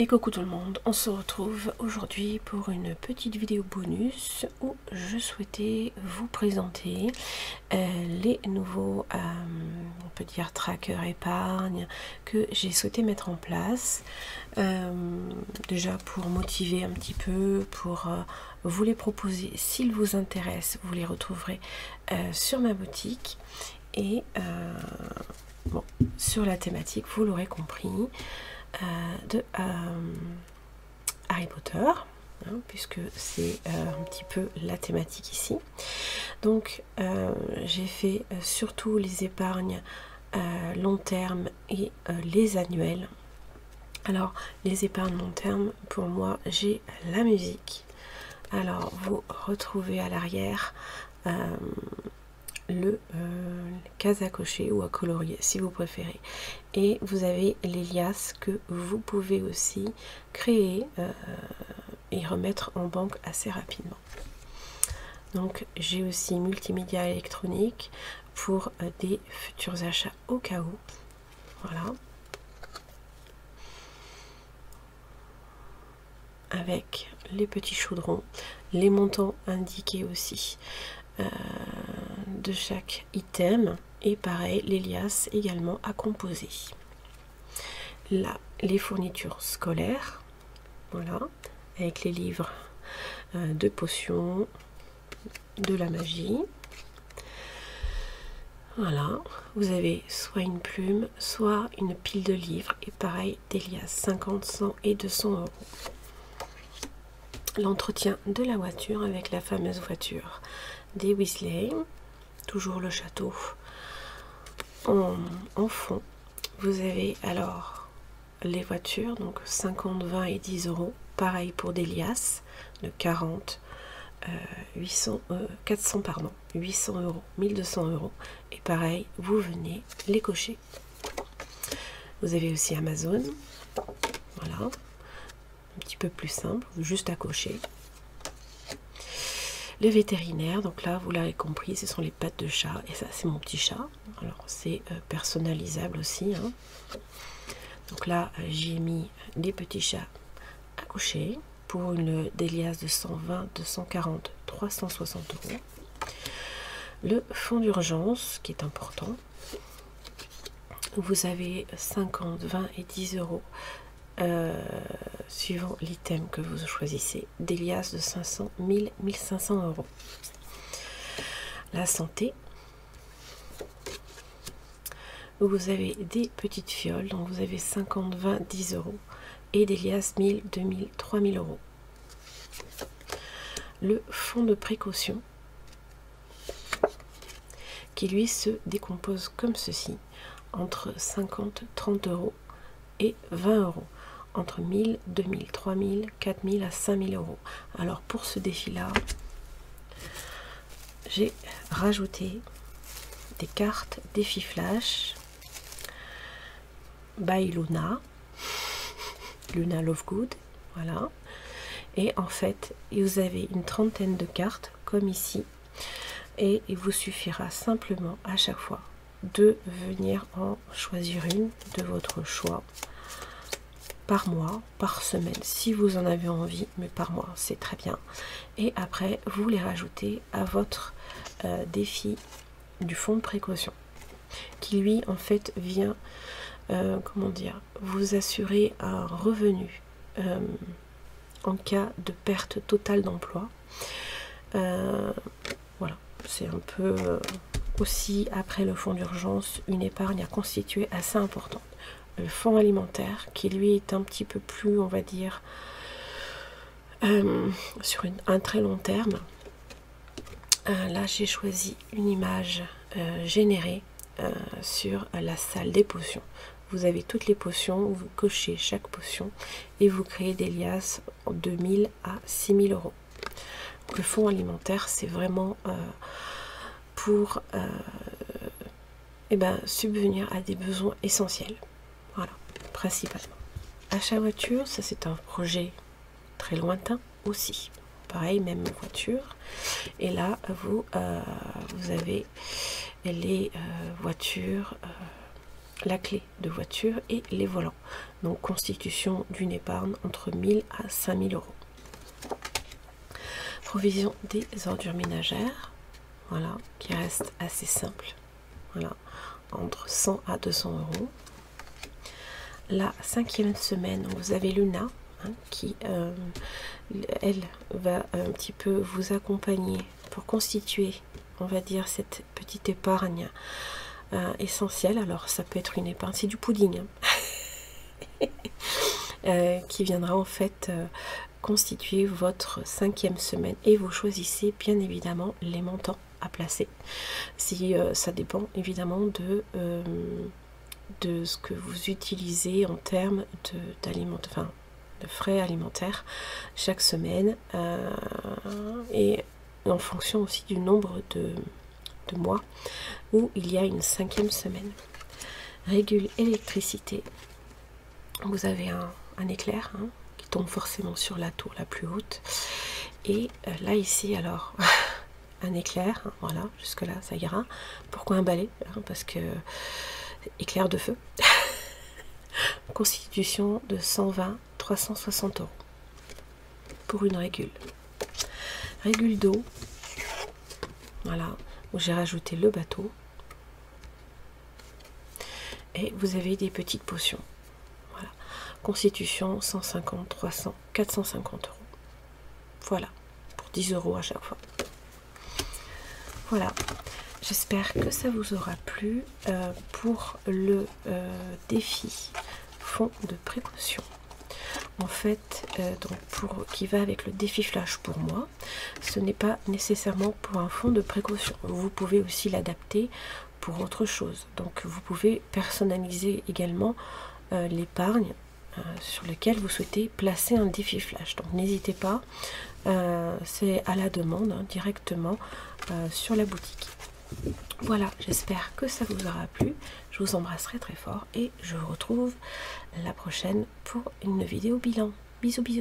Et coucou tout le monde, on se retrouve aujourd'hui pour une petite vidéo bonus où je souhaitais vous présenter les nouveaux, on peut dire tracker épargne que j'ai souhaité mettre en place. Déjà pour motiver un petit peu, pour vous les proposer s'ils vous intéressent, vous les retrouverez sur ma boutique. Et bon, sur la thématique, vous l'aurez compris, de Harry Potter, hein, puisque c'est un petit peu la thématique ici. Donc j'ai fait surtout les épargnes long terme et les annuels. Alors les épargnes long terme, pour moi j'ai la musique. Vous retrouvez à l'arrière le case à cocher ou à colorier si vous préférez, et vous avez les liasses que vous pouvez aussi créer et remettre en banque assez rapidement. Donc j'ai aussi multimédia électronique pour des futurs achats au cas où. Voilà, avec les petits chaudrons, les montants indiqués aussi de chaque item, et pareil les liasses également à composer. Là les fournitures scolaires, voilà, avec les livres de potions, de la magie. Voilà, vous avez soit une plume, soit une pile de livres, et pareil des liasses 50, 100 et 200 euros. L'entretien de la voiture avec la fameuse voiture des Weasley, toujours le château en fond. Vous avez alors les voitures, donc 50, 20 et 10 euros. Pareil pour des liasses de 40, 400 pardon, 800 euros, 1200 euros. Et pareil, vous venez les cocher. Vous avez aussi Amazon, voilà, un petit peu plus simple, juste à cocher. Le vétérinaire, donc là vous l'avez compris, ce sont les pattes de chat, et ça c'est mon petit chat. Alors c'est personnalisable aussi, hein. Donc là j'ai mis les petits chats à cocher pour une déliasse de 120, 240, 360 euros. Le fonds d'urgence qui est important, vous avez 50, 20 et 10 euros suivant l'item que vous choisissez, des liasses de 500, 1000, 1500 euros. La santé, vous avez des petites fioles, donc vous avez 50, 20, 10 euros, et des liasses 1000, 2000, 3000 euros. Le fonds de précaution, qui lui se décompose comme ceci, entre 50, 30 euros et 20 euros. Entre 1000, 2000, 3000, 4000 à 5000 euros. Alors pour ce défi-là, j'ai rajouté des cartes défi flash by Luna, Luna Lovegood, voilà. Et en fait, vous avez une trentaine de cartes comme ici, et il vous suffira simplement à chaque fois de venir en choisir une de votre choix, par mois, par semaine, si vous en avez envie, mais par mois c'est très bien. Et après vous les rajoutez à votre défi du fonds de précaution, qui lui en fait vient comment dire, vous assurer un revenu en cas de perte totale d'emploi. Voilà, c'est un peu aussi, après le fonds d'urgence, une épargne à constituer assez importante. Le fonds alimentaire, qui lui est un petit peu plus, on va dire, sur un très long terme. Là j'ai choisi une image générée sur la salle des potions. Vous avez toutes les potions, vous cochez chaque potion et vous créez des liasses de 1000 à 6000 euros. Le fonds alimentaire, c'est vraiment pour subvenir à des besoins essentiels. Voilà, principalement. Achat voiture, ça c'est un projet très lointain aussi. Pareil, même voiture. Et là, vous avez les voitures la clé de voiture et les volants. Donc constitution d'une épargne entre 1000 à 5000 euros. Provision des ordures ménagères, voilà, qui reste assez simple, voilà, entre 100 à 200 euros. La 5e semaine, vous avez Luna, hein, qui elle va un petit peu vous accompagner pour constituer, on va dire, cette petite épargne essentielle. Alors ça peut être une épargne, c'est du pudding, hein. Qui viendra en fait constituer votre 5e semaine, et vous choisissez bien évidemment les montants à placer. Si ça dépend évidemment de ce que vous utilisez en termes de frais alimentaires chaque semaine, et en fonction aussi du nombre de mois où il y a une 5e semaine. Régule électricité, vous avez un éclair, hein, qui tombe forcément sur la tour la plus haute, et là ici alors un éclair, hein, voilà, jusque là ça ira. Pourquoi un balai, hein, parce que éclair de feu. Constitution de 120 360 euros pour une régule. Régule d'eau, voilà, où j'ai rajouté le bateau, et vous avez des petites potions, voilà. Constitution 150 300 450 euros, voilà, pour 10 euros à chaque fois. Voilà, j'espère que ça vous aura plu pour le défi fond de précaution. En fait, donc qui va avec le défi flash pour moi, ce n'est pas nécessairement pour un fond de précaution. Vous pouvez aussi l'adapter pour autre chose. Donc vous pouvez personnaliser également l'épargne sur lequel vous souhaitez placer un défi flash. Donc n'hésitez pas, c'est à la demande, hein, directement sur la boutique. Voilà, j'espère que ça vous aura plu. Je vous embrasserai très fort et je vous retrouve la prochaine pour une vidéo bilan. Bisous bisous.